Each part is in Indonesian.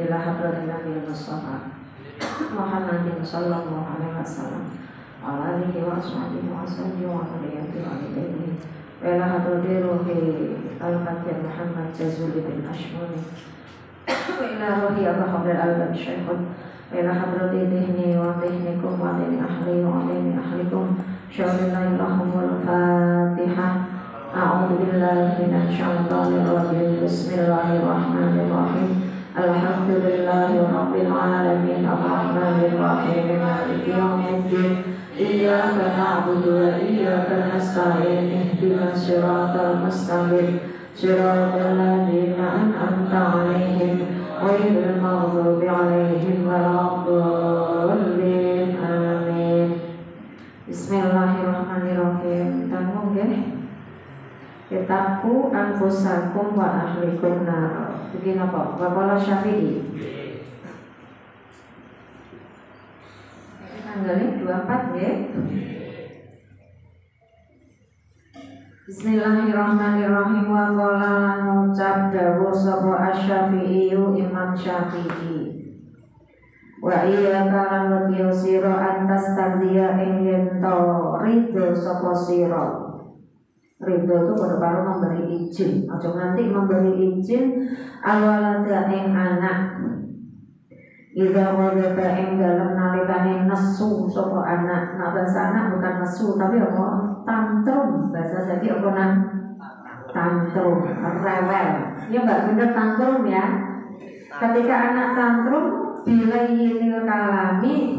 ila hadratin Nabi Mustafa Muhammadin sallallahu alaihi wasallam ala alihi wa ashabihi wa sallam wa alaihi wa alihi wa ila hadratin ruhi al-Qadr Muhammad Jazuli bin Ashmuni wa ila ruhi Abu Hamid al-Syekhun wa ila hadratin dihni wa dihnikum wa dihni ahli wa dihni ahlikum syawallahum wal fatihah. A'udzu billahi minasy syaithanir rajim. Bismillahirrahmanirrahim. Alhamdulillahi rabbil alamin arrahmanir rahim maliki yaumiddin. Iyyaka na'budu wa iyyaka nasta'in. Ihdinas siratal mustaqim. Siratal ladzina an'amta 'alaihim ghairil maghdubi 'alaihim waladdallin. Amin. Bismillahirrahmanirrahim. Tanggung nggih. Itaku anfusakum wa ahlikum nar. Begini apa? Waqala Syafi'i. Tanggalnya 24 nggih. Bismillahirrahmanirrahim. Wa qala lan ngucap dawuh sapa Asy-Syafi'i Imam Syafi'i. Wa iyyaka lan nutiu sira antas tardiya ing yen to ridho sapa sira. Ridho itu baru memberi izin. Ojo nanti memberi izin alwalada ing anak. Idza wadaba ing dalem nalikane nesu sapa anak. Nah bahasa anak bukan nesu tapi apa? Tantrum. Bahasa jadi apa nang? Tantrum, rewel. Ya enggak bener tantrum ya. Ketika anak tantrum bilayyinil kalami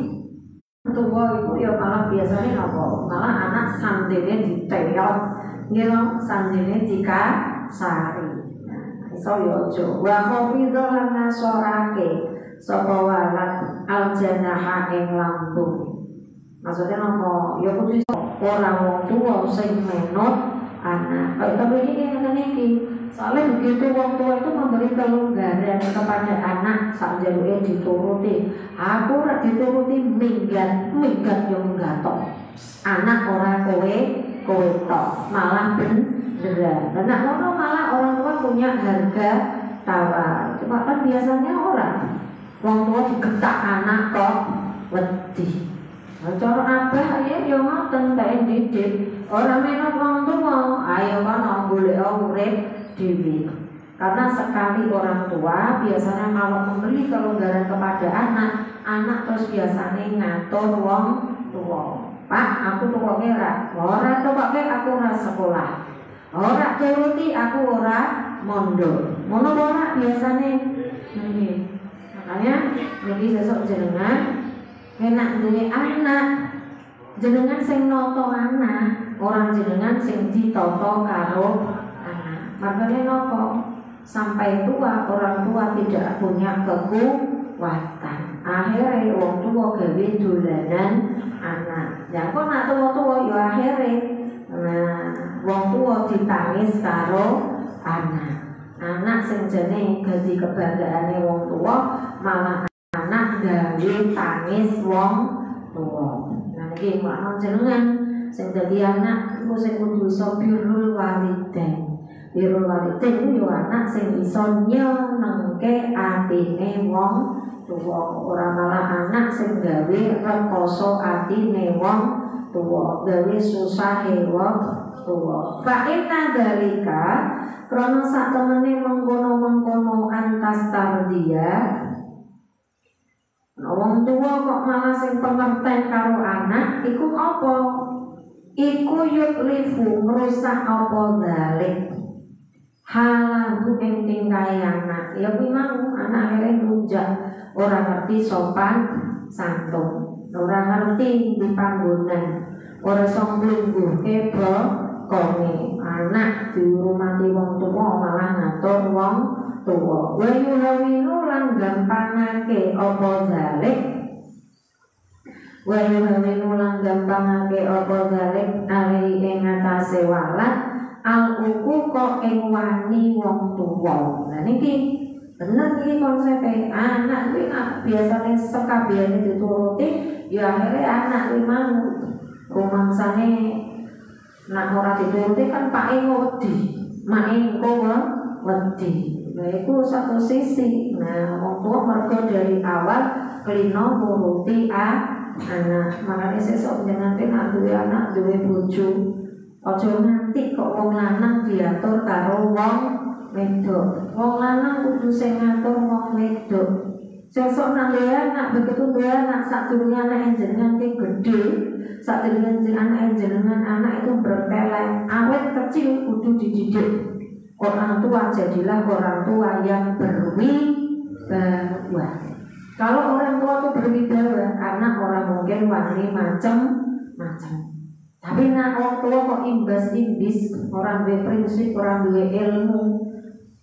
tua itu ya malah biasanya apa? Malah anak sandene diteyok. Ngira sandine dikasari. Iso yo aja. Wa khafidha lan nasorake sapa walad aljanaha ing lambung. Maksudnya apa? Ya kudu ora wong tuwa sing menot anak. Tapi ini ngene iki. Soalnya begitu wong tua itu memberi kelonggaran kepada anak sak jaluke dituruti. Aku ora dituruti minggat yo gatok. Anak ora kowe tok, malah beneran. Dan ngono malah orang tua punya harga tawar. Cuma kan biasanya orang tua digetak anak kok wedi. Cara abah ya yo ngoten bae didik. Ora menot wong tua, ayo kan golek urip dhewe. Karena sekali orang tua biasanya kalau memberi kelonggaran kepada anak terus biasanya ngatur wong tua. Pak, aku tukoke ora tukoke aku ora sekolah. Ora turuti aku ora mondok. Ngono ora biasane nggih. Makanya niki sesuk jenengan enak duwe anak. Jenengan sing noto anak, orang jenengan sing ditoto karo anak. Makanya nopo sampai tua orang tua tidak punya kekuatan. Akhirnya wong tua gawe dolanan anak. Ya kok nak tua-tua ya akhirnya wong tua ditangis karo anak. Anak sing jane dadi kebanggaane wong tua malah anak gawe tangis wong tua. Nah iki makna jenengan sing dadi anak iku sing kudu iso birrul walidain. Birrul walidain yo anak sing iso nyenengke atine wong tua, ora malah anak sing gawe rekoso atine wong tua, gawe susahe wong tua. Fa inna dzalika krana sak temene mengkono-mengkono antas tardiya. Wong tua kok malah sing pengerten karo anak iku apa? Iku yuklifu ngrusak apa dzalik. Halahu ing tingkahe anak. Ya kuwi mau anak akhire rujak. Orang ngerti sopan santun, orang ngerti di panggonan, orang somblungguh kebo kongi. Anak dihormati wong tua malah ngatur wong tua. Wa yuhawinu lan gampangake apa zalik. Wa yuhawinu lan gampangake apa zalik alai ing atase walad al-uku kok ing wani wong tua. Lah niki bener ini konsepnya. Anak itu biasanya sekabehane dituruti, ya akhirnya anak itu mau rumangsane nak ora dituruti kan pak wedi, mak wedi. Nah itu satu sisi. Nah wong tua mau mergo dari awal klino nuruti anak. Makanya sesuk jenengan nek duwe anak duwe bojo aja nganti kok wong lanang diatur karo wong wedok. Wong lanang kudu sing ngatur wong wedok. Sesuk nang duwe anak begitu duwe anak sadurunge anak jenengan ki gedhe, sadurunge anak jenengan anak itu berkelek, awet kecil kudu dididik. Orang tua jadilah orang tua yang berwibawa. Kalau orang tua itu berwibawa, anak orang mungkin wani macam-macam. Tapi nak orang tua kok imbas-imbis, orang duwe prinsip, orang duwe ilmu.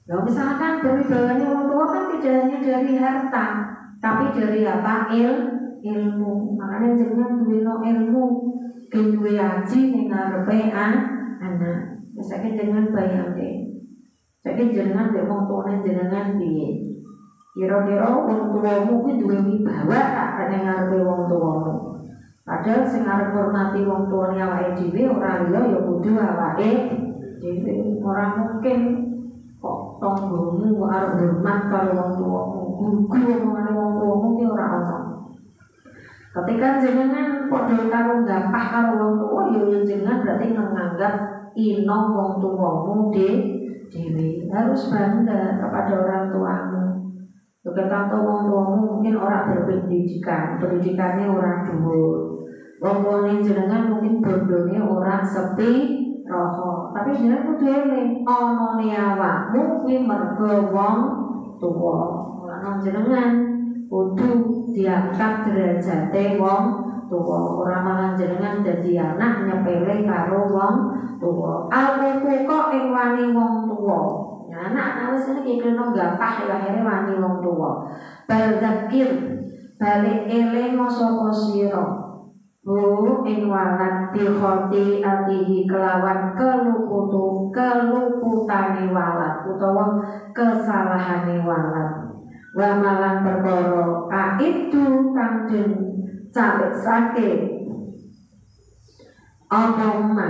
Kalau misalkan berwibawanya orang tua kan tidak hanya dari harta, tapi dari apa? Ilmu. Makanya jenengan duwe ilmu, duwe aji ning ngarepe anak. Saiki jenengan bayangke. Saiki jenengan nek wong tuane jenengan piye? Kira-kira wong tuamu kuwi duwe wibawa tak ning ngarepe wong tuamu. Padahal sing arep hormati wong tuane awake dhewe ora liya ya kudu awake dhewe. Ora mungkin kok tanggomu arep hormat karo wong tuamu. Gugu omongane wong tuamu ki ora ono. Ketika jenengan padha karo gampah karo wong tuwa ya jenengan berarti menganggap ino wong tuamu dewe. Harus bangga kepada orang tuamu. Ketika wong tuamu mungkin orang berpendidikan, pendidikannya orang dhuwur. Wong tuane jenengan mungkin bondone orang sepi roho. Tapi jenengan kudu eling onone awakmu kuwi mergo wong tuwa. Lan jenengan kudu diangkat derajate wong tuwa. Ora malah jenengan dadi anak nyepele karo wong tuwa. Alku kok ing wani wong tuwa. Ya anak wis iki kena gampah ya akhire wani wong tuwa. Bal dzakir balik eling sapa sira. Bu ing walad bikhoti atihi kelawan keluputane walad utawa kesalahane walad. Wa malan perkara aitu kang den cawesake apa ma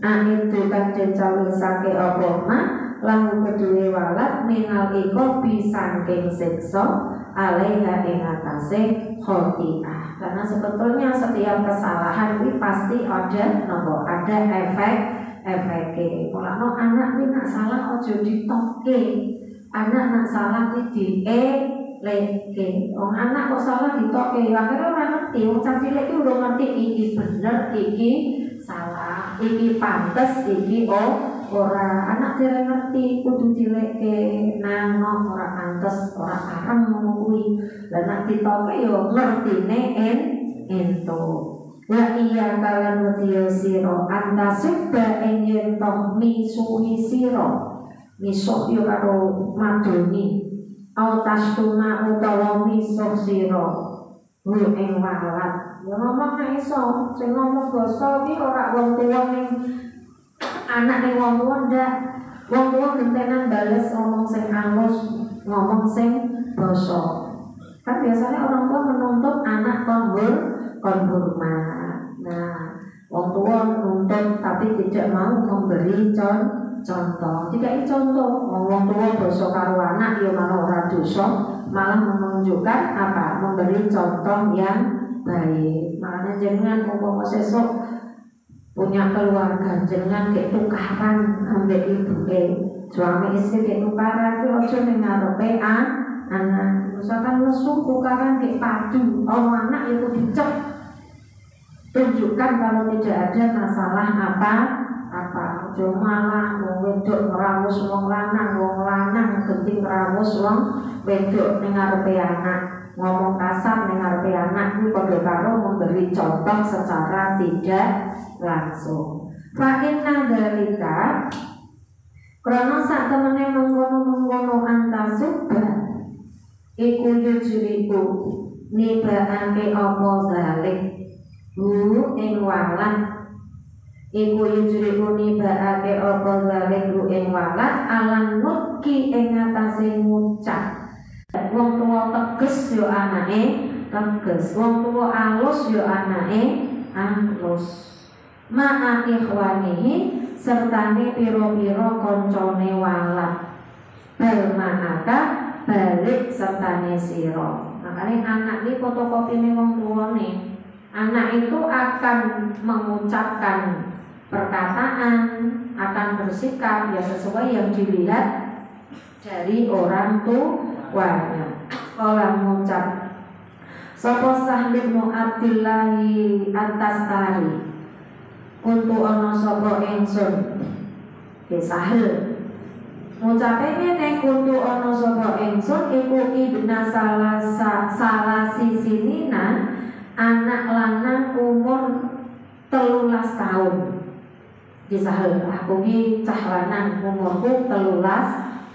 aitu kang den cawesake apa ma lahu kedue walad minal iko bisangking siksa alaiha ing atase khotiah. Karena sebetulnya setiap kesalahan ini pasti ada nopo, ada efek-efeknya. Kalau anak ini nak salah ojo ditoke, anak nak salah ini dieleke. Anak kok salah ditoke, akhirnya orang ngerti. Wong cilik iki udah ngerti iki bener, iki salah, iki pantes, iki ora. Anak dhewe ngerti kudu dileke nang ora pantes, ora karang ngono kuwi. Lah nek ditoke yo ngertine ento. Wa iya kalan wedya sira antasibba ing yen toh misuhi sira. Misuh yo karo madoni. Autastuma utawa misuh sira. Hu ing walad. Ya ngomong nek iso, sing ngomong basa iki ora wong tuwa ning anak ning wong tuwa ndak. Wong tuwa gentenan bales ngomong sing halus, ngomong sing basa. Kan biasanya orang tua menuntut anak kon hormat. Nah, wong tua menuntut tapi tidak mau memberi contoh. Tidak contoh, wong tua basa karo anak ya malah ora dosa, malah menunjukkan apa? Memberi contoh yang baik. Makanya jangan umpama sesuk punya keluarga jangan kayak tukaran ambek ibuke. Suami istri kayak tukaran itu ojo ning ngarepe anak. Misalkan lesu tukaran kayak padu, anak itu dicek. Tunjukkan kalau tidak ada masalah apa. Ojo malah wong wedok ngrawus wong lanang genting ngrawus wong wedok ning ngarepe anak. Ngomong kasar ning ngarepe anak kuwi padha karo memberi contoh secara tidak langsung. Fa inna dzalika krana sak temene mengkono-mengkono antasubba iku yujriku nibaake apa zalik hu ing walad iku yujriku nibaake apa zalik hu ing walad alan nutki ing atase ngucap. Wong tuwa teges yo anake teges, wong tuwa alus yo anake alus. Ma'a ikhwanihi sertane piro-piro koncone walad. Bal ma'aka balik sertane sira. Makanya anak ini fotokopine wong tuane. Anak itu akan mengucapkan perkataan, akan bersikap ya sesuai yang dilihat dari orang tuanya. Orang mengucap sapa Sahlib mu Abdillahi Antastari untuk ana sapa ingsun ke Sahl ngucape ngene kuntu ana sapa ingsun iku ibna salah sisinina anak lanang umur 13 tahun. Di Sahl aku ki cah lanang umurku 13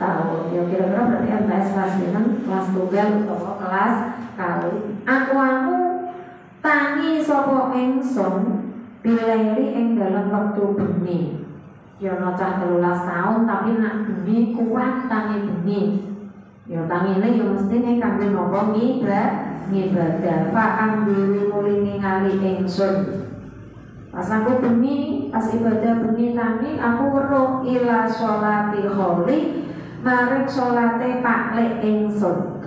tahun. Ya kira-kira berarti MTS kelas 6, kelas tunggal utawa kelas kali. Aku tangi sapa ingsun bilairi ing dalam waktu bengi. Ya cah 13 tahun tapi nak bengi kuat tangi bengi. Ya tangine ya mestine kanggo napa ngibadah. Fa ambil mulingi ngali ingsun. Pas aku bengi, pas ibadah bengi tangi aku weruh ila sholati kholi maring sholate paklek ingsun.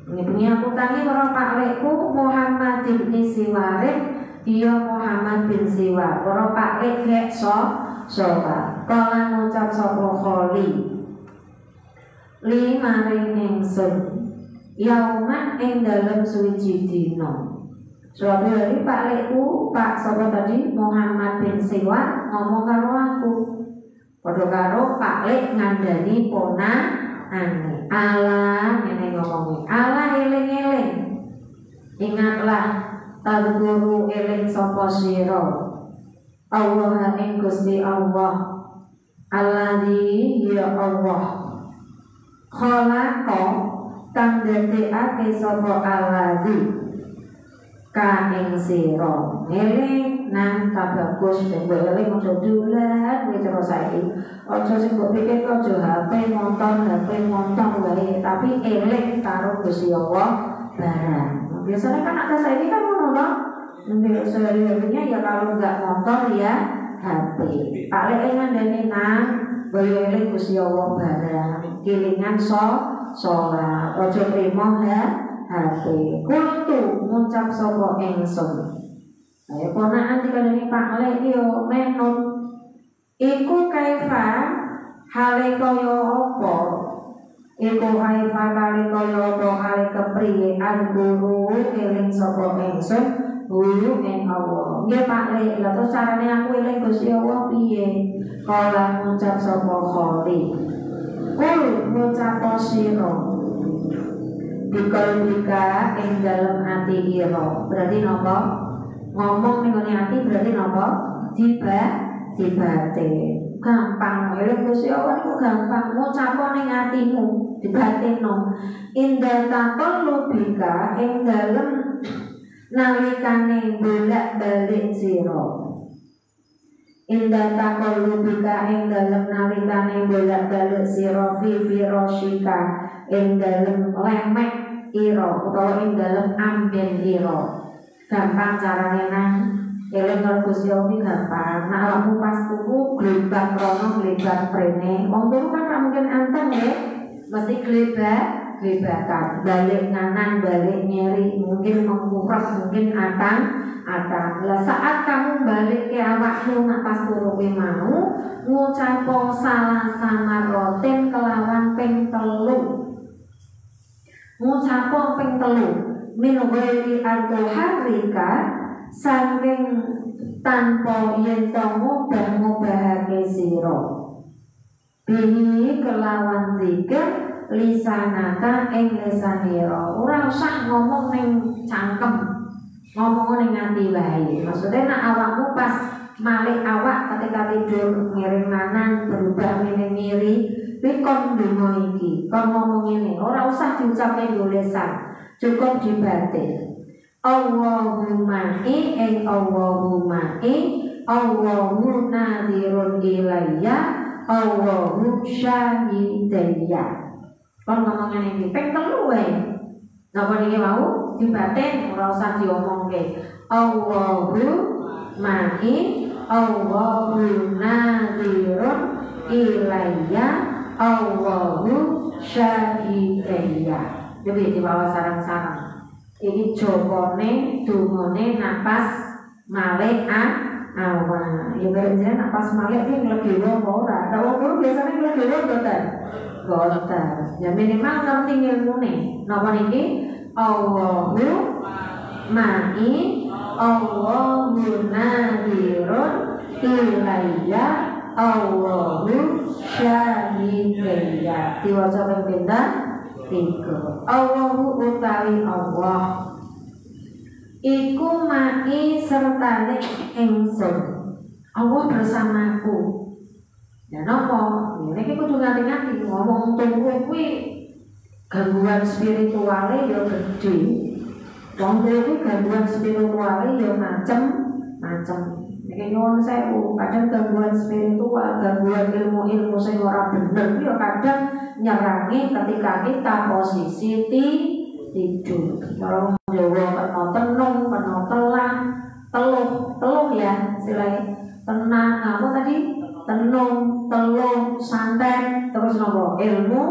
Ini bengi aku tangi weruh paklekku Muhammad bin Siwarin. Dia Muhammad bin Siwa weruh paklek gek sholat. Kala ngucap sapa kholi li maring ingsun yauman ing dalem suwiji dina. Suatu hari Pak Lekku, Pak sapa tadi Muhammad bin Siwa ngomong karo aku. Padha karo Pak Lek ngandani ponakane. Ala ngene ngomongi. Ala eling-eling. Ingatlah tadguru eling sapa sira. Allah ing Gusti Allah. Alladzi ya Allah. Khalaqa kang dadekake sapa alladzi ka ing sira eling nang tabagus ben eling aja dulan wis terus saiki aja sing mbok pikir aja HP montor wae tapi eling karo Gusti Allah barang. Biasanya kan ada saya ini kan ngono to. Nanti sehari-harinya ya kalau enggak motor ya HP. Paling ngandani nang bae eling Gusti Allah barang. Kilingan sholat aja trimo HP. Kultu ngucap sapa ingsun. Ayo ponakan dikandani Pak Lek yo menut. Iku kaifa hale kaya apa? Iku kaifa kali kaya apa hale kepriye angguru eling sapa ingsun wuyu ing Allah. Nggih Pak Lek, lha terus carane aku eling Gusti Allah piye? Kala ngucap sapa kholi. Kul ngucap sira dikol bika ing dalem ati ira. Berarti napa? Ngomong ning ngene ati berarti napa? Dibate. Gampang eling Gusti Allah niku gampang. Ngucap ning atimu, dibatinno. Indah takon bika ing dalem nalikane bolak-balik sira. Indah takon bika ing dalem nalikane bolak-balik sira fi firashika ing dalem lemek ira utawa ing dalem amben ira. Gampang carane nang eling karo Gusti Allah gampang. Nek awakmu pas tuku glebak rono glebak prene, wong turu kan ora mungkin anteng ya. Mesti glebakan, balik nganan, balik nyeri, mungkin mengkurap, mungkin atang. Lah saat kamu balik ke awakmu nak pas turu kuwi mau ngucapo salah samaroten kelawan ping 3. Ngucapo ping 3 min ghairi harika saking tanpa yen to ngubah-ngubahake sira bihi kelawan zikir lisanaka ing lisanira. Ora usah ngomong ning cangkem, ngomong ning ati wae. Maksudnya nek awakmu pas malik awak ketika tidur ngiring nanan berubah ngiri kuwi kon ndonga iki, kon ngomong ngene, ora usah diucapke nggo lisan. Cukup dibatin. Allahumma ing Allahumma Allahu nadhirun ilayya Allahu syahidayya. Kon ngomong ngene iki ping 3 wae. Napa niki mau dibatin ora usah diomongke. Allahumma Allahu nadhirun ilayya Allahu syahidaya. Jadi di bawah sarang-sarang. Ini jokone, dungone, napas, malek, awan. Ya berenjen napas malek ini lebih ora. Kalau guru biasanya lebih boten. Ya minimal ngerti ilmune. Napa niki? Allahu ma'i, Allahu nadirun ilayya, Allahu syahidaya. Diwaca ping pinten? 3. Allahu utawi Allah iku ma'i sertane ingsun. Allah bersamaku. Ya napa? Niki kudu ngati-ngati ngomong turu kuwi gangguan spirituale ya gedhe. Wong kuwi gangguan spirituale ya macem-macem. Niki nyuwun sewu, kadang gangguan spiritual, gangguan ilmu-ilmu sing ora bener ya kadang nyerangi ketika kita posisi tidur. Kalau Jawa kena tenung, kena teluh ya, istilahnya tenang. Apa tadi? Tenung, teluh, santai, terus nopo ilmu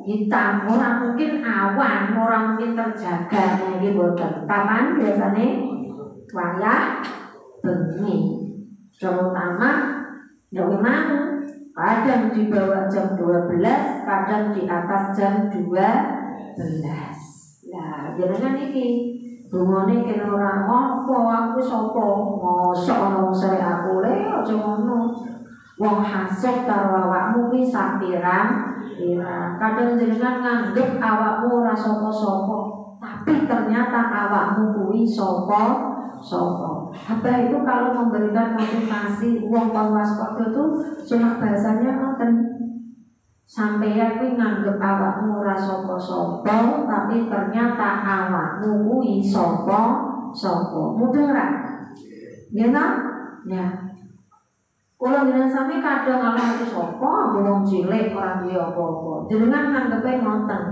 hitam. Orang mungkin awan, orang mungkin terjaga. Nah ini boten. Kapan biasanya? Wayah bengi. Terutama ya memang kadang di bawah jam 12, kadang di atas jam 12. Nah, jenengan iki dungane kene ora apa aku sapa mosok ana wong sare aku le aja ngono. Wong hasud karo awakmu kuwi sapirang ira. Kadang jenengan nganggep awakmu ora sapa-sapa, tapi ternyata awakmu kuwi sapa. Apa itu kalau memberikan motivasi uang pangwas-pangwas itu cuma bahasanya ngoten. Sampeyan kuwi nganggep awakmu ora sapa-sapa, tapi ternyata awakmu kuwi sapa. Mudah ora? Ya ta? Ya. Kula jenengan sami kadang ala aku sapa, wong cilik ora duwe apa-apa. Jenengan nganggepe ngoten.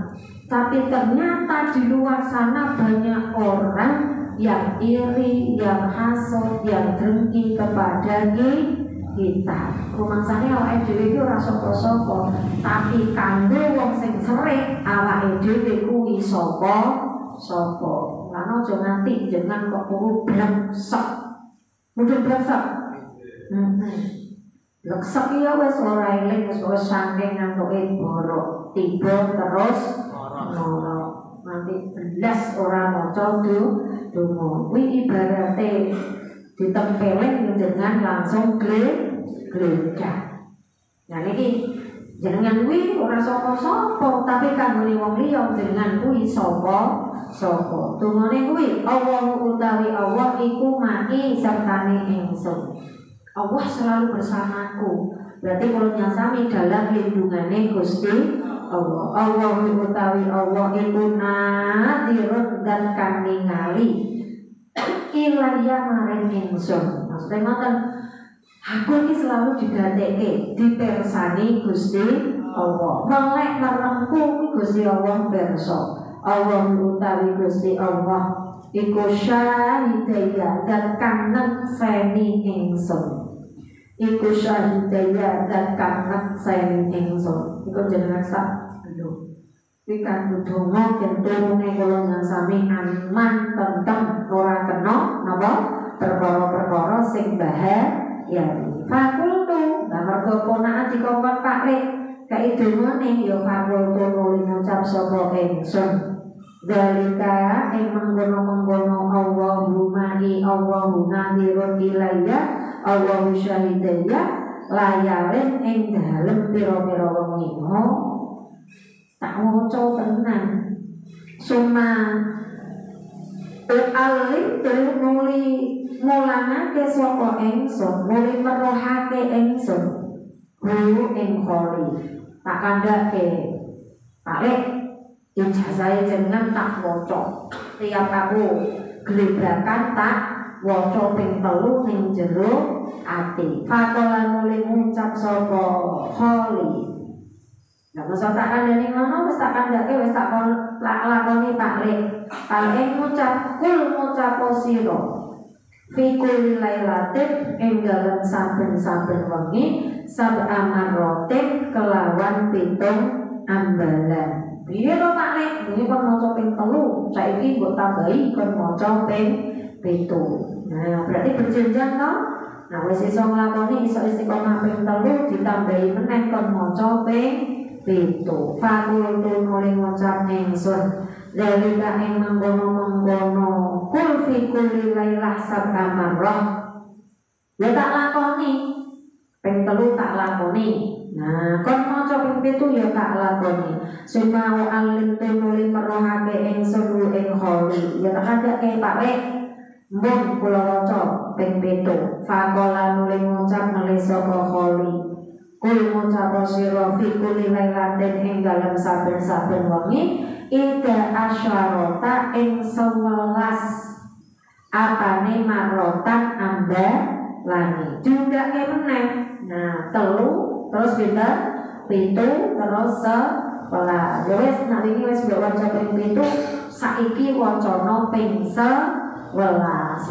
Tapi ternyata di luar sana banyak orang yang iri, yang hasud, yang dengki kepada kita. Rumangsane awake dhewe iki ora sapa-sapa, tapi kanggo wong sing serik awake dhewe kuwi sapa. Lan aja nganti jenengan kok kudu blengsek. Mudhun blengsek. Blengsek ya wis ora eling, wis saking ngantuke borok, tiba terus ngoro. Nanti belas orang maca donga. Kuwi ibarate ditempelin dengan langsung geledah. Nah niki jenengan kuwi ora sapa-sapa, tapi kanggone wong liya jenengan kuwi sapa. Dungane kuwi Allahu utawi Allah iku ma'i sertane ingsun. Allah selalu bersamaku. Berarti kalau nyasami dalam lindungane Gusti Allah. Allahu utawi Allah iku nadirun dan kang ningali ilaya maring ingsun. Maksudnya ngoten, aku iki selalu digatekke, dipersani Gusti Allah. Melek merengku Gusti Allah berso. Allah utawi Gusti Allah iku syahidaya dan kang nekseni ingsun. Iku syahidaya dan kang nekseni ingsun. Iku jenengan sak lho. Kuwi kanggo donga kenturune kula nyasami aman tentrem ora kena napa perkara-perkara sing bahaya. Fakultu, nah mergo ponakan dikongkon Pak Lek kae dongane ya fakultu nuli ngucap sapa ingsun. Dalika ing mengkono-mengkono Allahu ma'i Allahu nadirun ilayya Allahu syahidaya layaren ing dalem pira-pira wengi. Tak maca tenan. Suma alim nuli mulangake sapa ingsun, nuli merohake ingsun. Guru ing kholi. Tak kandhake. Pak Lek ijazah jenengan tak waca. Tiap aku glebrakan tak waca ping 3 ning jero ati. Faqala nuli ngucap sapa kholi. Nah, masa tak kandhani ngono wis tak kandhake wis tak lakoni Pak Lek. Pak Lek ngucap sira. Fi kulli lailatin ing dalem saben-saben wengi sab'amaratin kelawan 7 ambalan. Piye to Pak Nek? Ini kon maca ping 3, saiki mbok tambahi kon maca ping 7. Nah, berarti berjenjang to. Nah, wis iso nglakoni iso istiqomah ping 3 ditambahi meneh kon maca ping 7. Fakultu nuli ngucap ingsun dalika ing mengkono-mengkono kul fi kulli lailah sab'amarrah. Ya tak lakoni ping 3 tak lakoni. Nah, kon maca ping 7 ya tak lakoni. Sumau alim nuli merohake ingsun ing kholi. Ya tak adake Pak Rek. Mbon kula waca ping 7. Faqala nuli ngucap nuli sapa kholi. Kul ngucap sira fi kulli lailatin ing dalem saben-saben wengi ida asyarata ing 11 apane marotan ambalane juga meneh. Nah, 3 terus pinter 7 terus 11. Ya wis nek iki wis mbok waca ping 7 saiki wacana ping 11.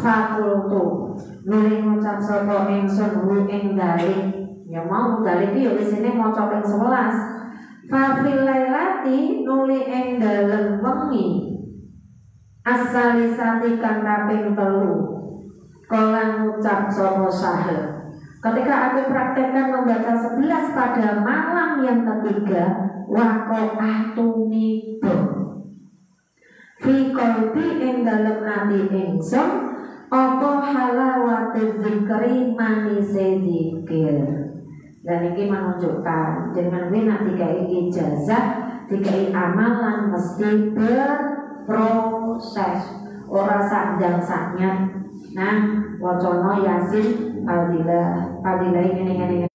Fakultu nuli ngucap sapa ingsun ing dalem ya mau dalem iki ya wis ini maca ping 11. Fa fil lailati nuli ing dalem wengi asalisati kang kaping 3 kala ngucap sapa Sahel ketika aku praktekkan membaca 11 pada malam yang ketiga waqa'atu nibo fi qalbi ing dalem ati ingsun apa halawatu zikri manise zikir. Dan ini menunjukkan jangan gue nak dikai ijazah, dikai amalan mesti berproses. Ora sakjang saknya. Nah, wacono Yasin Fadilah ini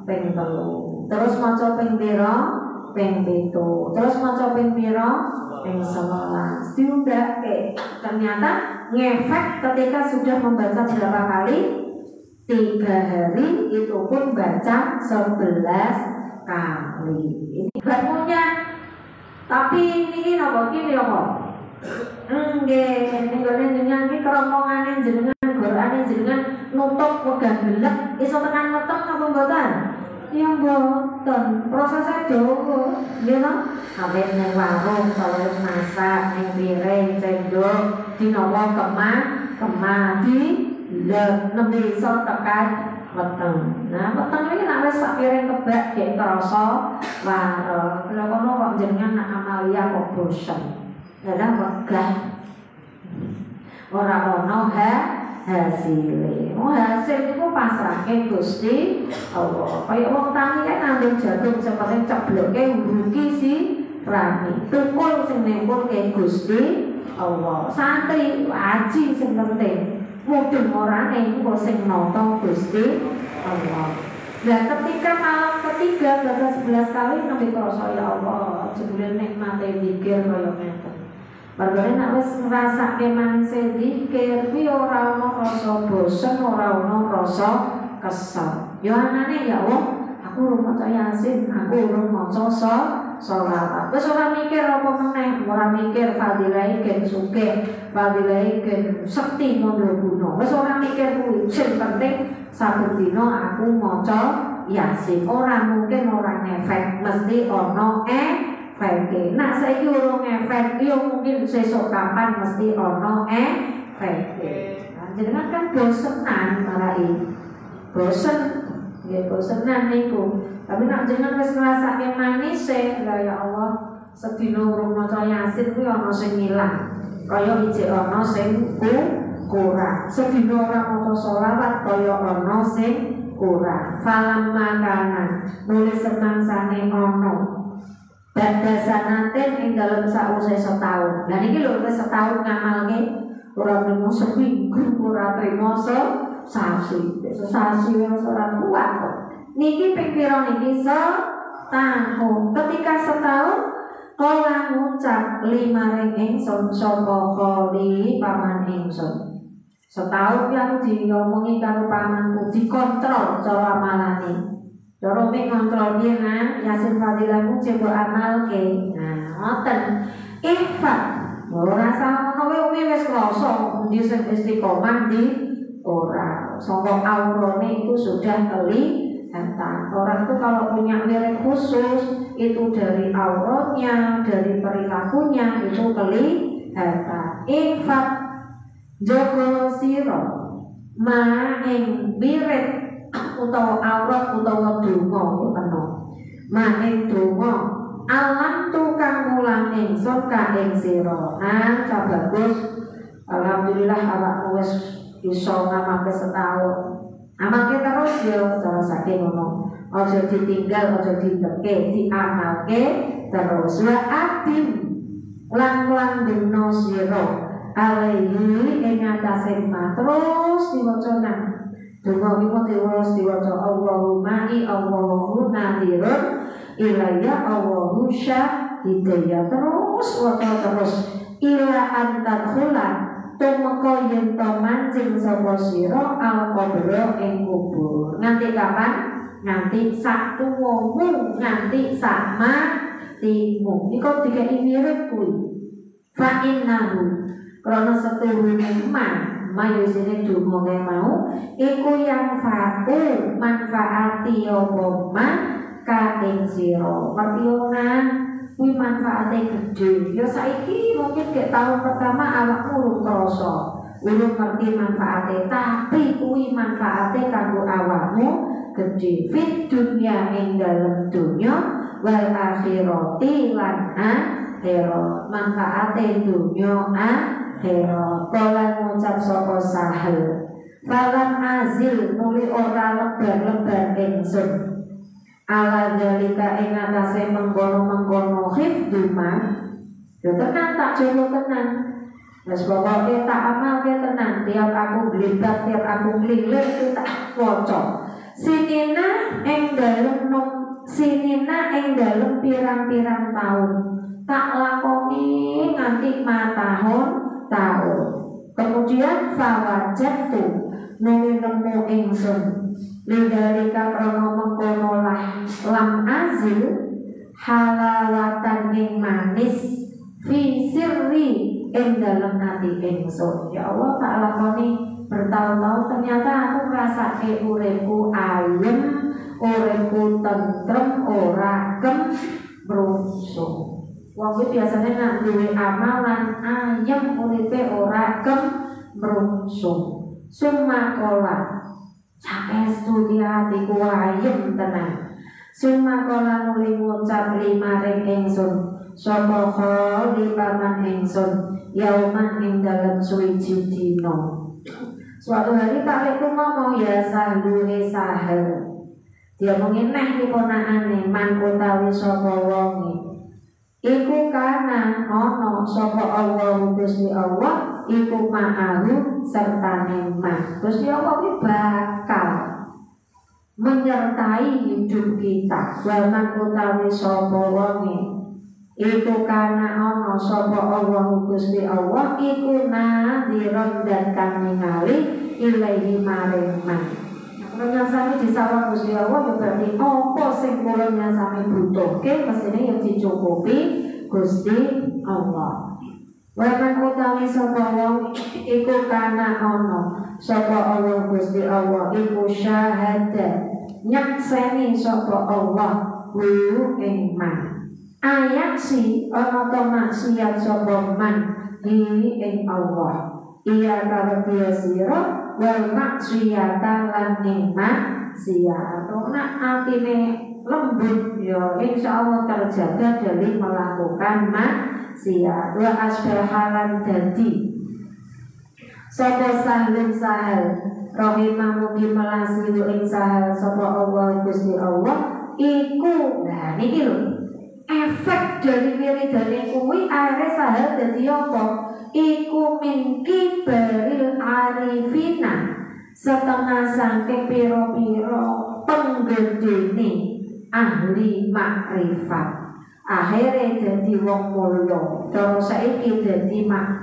ping 3. Terus maca ping pira? Ping 7. Terus maca ping pira? Ping 11. Diundake. Ternyata ngefek ketika sudah membaca berapa kali? 3 hari itu pun baca 11 kali. Ini bangunnya. Tapi ini apa? Ini apa? Nggih, ninggone jenengan iki kerombongane jenengan, gorane jenengan nutup wegah gelek, iso tekan weteng apa mboten? Ya mboten. Prosesnya dawa, nggih to? Awet ning warung, sawet masak, ning piring, cendol, dinawa kemah di lek nembe iso tekan weteng. Nah, weteng iki nek wis sak piring kebak gek krasa wareg. Lha kono kok jenengan nak amalia kok bosen. Lah wegah. Ora ono hasile. Hasil iku pasrahke Gusti Allah. Kaya wong tani kan nandung jagung seperti cebloke ngruki si rami. Tukul sing nempelke Gusti Allah. Santri haji sing penting. Mudeng orane iku sing nata Gusti Allah. Nah, ketika malam ketiga baca 11 kali nembe krasa ya Allah, jebule nikmate zikir kaya ngeten. Bareng nek wis ngrasake manise zikir, kuwi ora ono rasa bosen, ora ono rasa kesel. Ya anane ya Allah, aku urung maca Yasin, aku urung maca sholawat. Wis ora mikir apa meneh, ora mikir fadilah gen sugih, fadilah gen sekti mondo guna. Wis ora mikir kuwi, sing penting saben dina aku maca Yasin. Ora mungkin ora ngefek, mesti ono efeke. Nah saiki urung efek, yo mungkin sesuk kapan mesti ono efeke. Jenengan kan bosenan marai. Bosen, nggih bosenan niku. Tapi nak jenengan wis ngrasake manise, lah ya Allah, sedina urung maca Yasin kuwi ana sing ilang. Kaya ijek ana sing kurang. Sedina ora maca sholawat kaya ana sing kurang. Falam makana nulis semangsane ana. Badasanaten ing dalem sause setahun. Lah niki lho wis setahun ngamalke ora trimo seminggu, ora trimo sasi. Sasi wis ora kuat kok. Niki ping pira niki setahun. Ketika setahun kala ngucap 5 ingsun sapa kholi paman ingsun. Setahun yang diomongi karo pamanku dikontrol cara amalane. Cara mek kontrol piye nang Yasin fadilahmu coba amalke. Nah, ngoten. Ifat. Ora salah ngono kuwi wis krasa ndi sing istiqomah di ora. Sangka aurane itu sudah kelihatan. Orang itu kalau punya wirid khusus itu dari auratnya, dari perilakunya itu kelihatan. Infak jogo siro ma ing wirid utawa aurat utawa donga kena. Ma ing donga alam tukang mulang ingsun ka ing sira. Nah, bagus. Alhamdulillah awakmu wis iso ngamalke setahun. Amalke terus ya cara saking ngono. Aja ditinggal, aja dideke, diamalke terus. Wa atim lan dina sira alaihi ing atase terus diwaca nang. Donga iki terus diwaca Allahumma Allahu nadirun ilayya Allahu syahidaya terus waca terus ila antadkhula tumeka yen to mancing sapa sira al-qabra ing kubur. Nganti kapan? Nganti sak tuwamu, nganti sak matimu. Iku dikai wirid kuwi. Fa innahu krana setuhune mayusine donga mau iku yang fa'u manfaati apa man ka ing sira. Ngerti ora? Kuwi manfaate gede. Ya saiki mungkin gek tahun pertama awakmu urung krasa, urung ngerti manfaate, tapi kuwi manfaate kanggo awakmu gede. Fit dunya ing dalem dunya wal akhirati lan akhirat. Manfaate dunya akhirat. Kala ngucap sapa Sahal, falam azil nuli ora lebar-lebar ingsun. Ala dalika ing atase mengkono-mengkono hifduman. Yo tenan tak jowo tenan. Wis pokoke tak amalke tenan, tiap aku glebat, tiap aku nglilir ku tak waca. Sinina ing dalem pirang-pirang taun. Tak lakoni nganti matahun tahun. Kemudian fawajatu nuli nemu ingsun. Lidalika krono mengkono lam azil halawatan ing manis fi sirri ing dalem ati ingsun. Ya Allah tak lakoni bertahun-tahun ternyata aku ngrasake uripku ayem, uripku tentrem, ora kemrungsung. Wong iki biasane nak duwe amalan ayem uripe ora kemrungsung. Sumakola saestu di hatiku ayem tenang. Sumakola nuli ngucap lima ring ingsun sapa kholi paman ingsun yauman ing dalem suwiji dina. Suatu hari Pak Lekku ngomong ya sahluhe Sahel. Dia mengeneh diponakane man utawi sapa wonge. Iku kana ana sapa Allah Gusti Allah iku ma'ahu sertane man. Gusti Allah iki bakal menyertai hidup kita. Waman utawi sapa wonge iku kana ana sapa Allah Gusti Allah iku nadhiron dan kang ningali ilahi maring man. Nyasami disawang Gusti Allah berarti apa sing kula nyasami butuhke mestine yang dicukupi Gusti Allah. Waman utawi sapa wong iku kana ana sapa Allah Gusti Allah iku syahada nyakseni sapa Allah kuwi ing man. Ayat si ana to maksiat sapa man ing Allah. Iya karo dia sira wal maksiyatan lan ing maksiat. Nek atine lembut ya insyaallah terjaga dari melakukan maksiat. Wa asbahalan dadi sapa Sahlun Sahal rahimahu bimalasi ing Sahal sapa Allah Gusti Allah iku. Nah niki lho efek dari wiridane kuwi akhire Sahal dadi apa? Iku min kibaril arifina setengah sangke piro-piro penggedene ahli makrifat. Akhirnya jadi wong mulya. Terus saiki jadi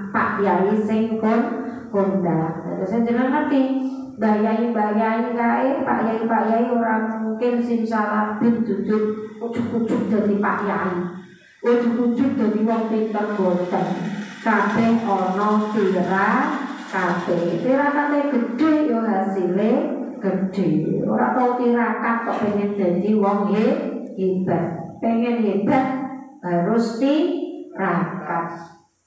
Pak Yai sing kondang. Terus jenengan ngerti bayai-bayai kae Pak Yai orang mungkin simsalabim duduk ujuk-ujuk jadi Pak Yai. Ujuk-ujuk jadi wong pinter boten. Kabeh ana tirakate. Tirakate gede yo hasile gede. Ora tau tirakat kok pengen dadi wong hebat. Pengen hebat harus tirakat.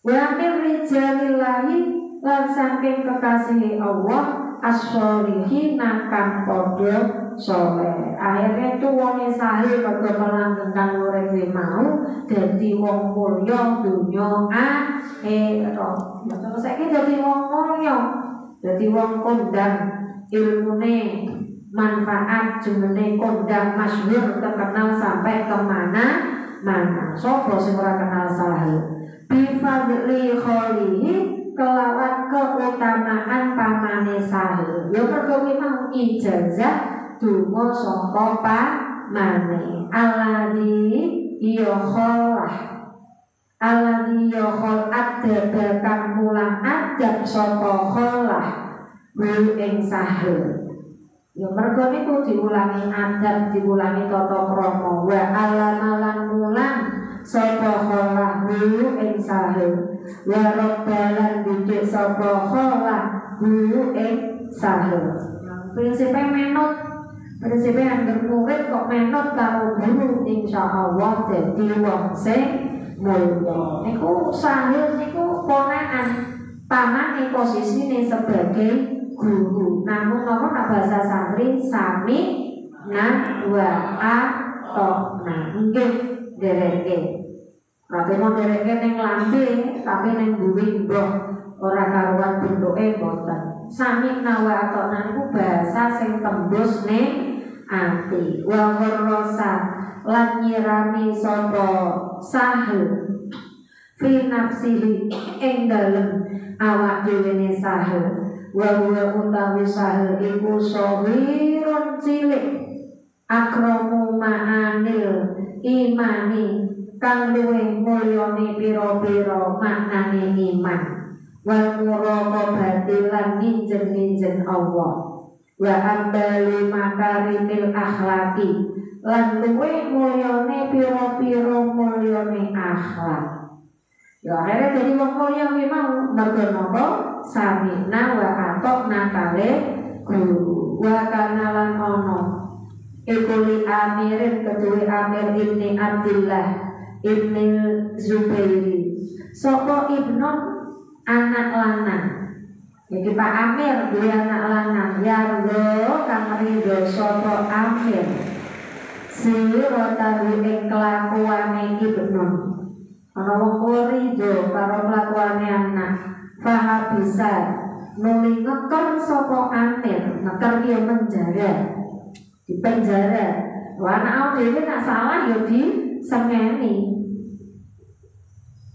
Wa min rijalillahi lan saking kekasih Allah as-sholihin kang padha saleh. Akhirnya itu wong sahih padha melanggengkan urip mau dadi wong mulya dunya akhirat. Terus saiki dadi wong mulya, dadi wong kondang ilmune manfaat jenenge kondang masyhur terkenal sampai kemana-mana. Sopo sing ora kenal sahih? Bi fadli kholihi kelawan keutamaan pamane sahih. Ya mergo kuwi mau ijazah donga saka pamane. Alladzi yokhol adab kang mulang adab saka kholah ing sahih. Ya mergo niku diulangi adab, diulangi tata krama. Wa alamalan mulang sapa kholah ing sahih. Wa rabbalan didik sapa kholah ing sahih. Prinsipe menut, prinsipe angger murid kok menut karo guru insyaallah dadi wong sing mulya. Niku sahih niku ponakan pamane posisine sebagai guru. Namun nomor bahasa santri sami wa atokna. Nggih dereke. Tapi mau dereke ning lambe tapi ning buri mbah ora karuan bentuke boten. Sami wa atokna niku bahasa sing tembus ning ati. Wa ghurrasa lan nyirami sapa sahih fi nafsihi ing dalem awak dhewe ne sahih. Wa utawi sahih iku shawirun cilik akramu ma'anil imani kang luwih mulyane pira-pira maknane iman wal muraqabati lan nginjen-nginjen Allah wa ambali makarimil akhlaqi lan luwih mulyane pira-pira mulyane akhlak. Ya akhirnya jadi wong mulya kuwi mau mergo napa samina wa atokna kale guru wa kanalan ono ikuli amirin kedue Amir ibni Abdillah ibni Zubairi sapa ibnun anak lanang. Jadi Pak Amir duwe anak lanang yardo kang ridho sapa Amir siratahu ing kelakuane ibnun. Ana wong ridho karo kelakuane anak fahab bisa nuli ngeker sapa Amir. Ngeker dia penjara, di penjara. Anak dhewe nak salah ya disengeni.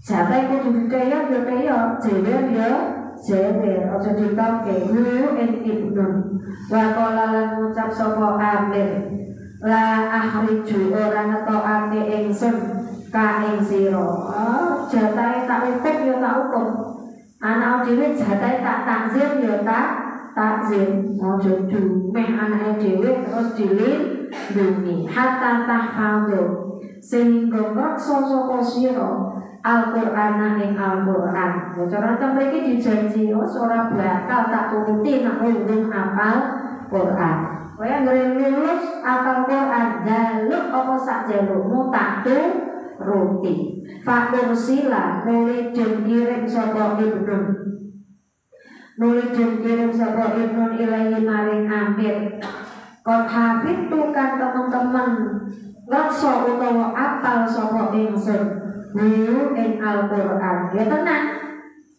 Siapa yang kudu dikaya ya kaya, jewer ya jewer. Aja ditoke guru ing ibnun. Wa qala lan ngucap sapa Amir la akhriju ora ngetokake ingsun ka ing sira. Jatahe tak hukum ya tak hukum. Anak dhewe jatahe tak takzir ya tak takzir. Aja dumeh anake dhewe terus dilindungi hatta tahfadhu sehingga ngreksa sapa sira Al-Qur'an ing Al-Qur'an. Ya cara mriki dijanji ora bakal tak turuti nek urung hafal Qur'an. Kowe anggere lulus hafal Qur'an, jaluk apa sak jalukmu tak turuti. Fakur sila nuli den kirim sapa ibnun. Nuli den kirim sapa ibnun ilahi maring Amir. Kon hafid tukan teman-teman ngerso utawa apal sapa ingsun. Guru ing Al-Qur'an. Ya tenang.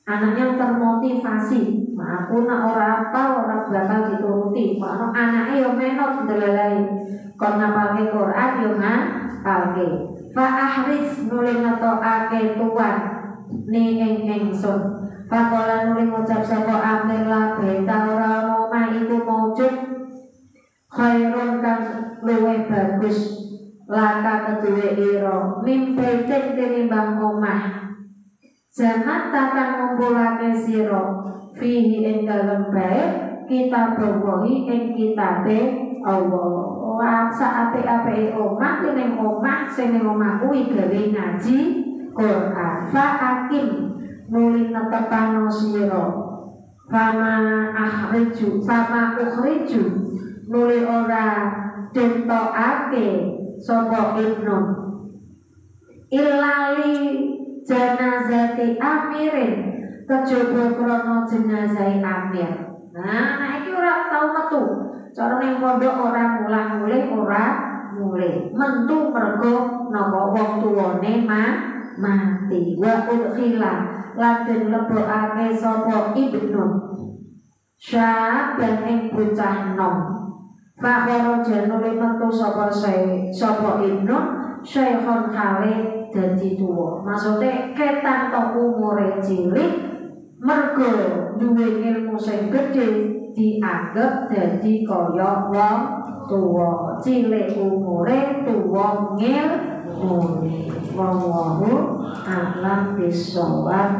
Anaknya termotivasi. Aku nak ora apal ora bakal dituruti. Makno anake yo menot ndelalahi. Kon ngapalke Qur'an yo ngapalke. Fa ahris nuli ngetokake tuan ni ing ingsun. Fa kala nuli ngucap sapa Amir la beta ora omah iku maujud khairun kang luwih bagus laka kedue ira mimpitin tinimbang omah jamat takkan ngumpulake sira fihi ing dalem bae kita bawahi ing kitabe Allah. Sak apik-apike omah ning omah sing ning omah kuwi gawe ngaji Quran. Fa akim nuli netepano sira fama ukhriju nuli ora ditokake sapa Ibnu ilali janazati amirin kejaba krana jenazah Amir. Nah, iki ora tau metu. Cara ning pondok ora mulang-mulih ora mulih. Mentu mergo napa wong tuwane mati. Wa udkhila lan lebokake sapa Ibnu Syabban ing bocah nom. Fakhara janule metu sapa Ibnu Syekhon kale dadi tuwa. Maksude ketan tok umure cilik mergo duwe ilmu sing gedhe dianggep dadi kaya wong tuwa. Cilik umure tuwa ngilmune. Wallahu a'lam bishawab.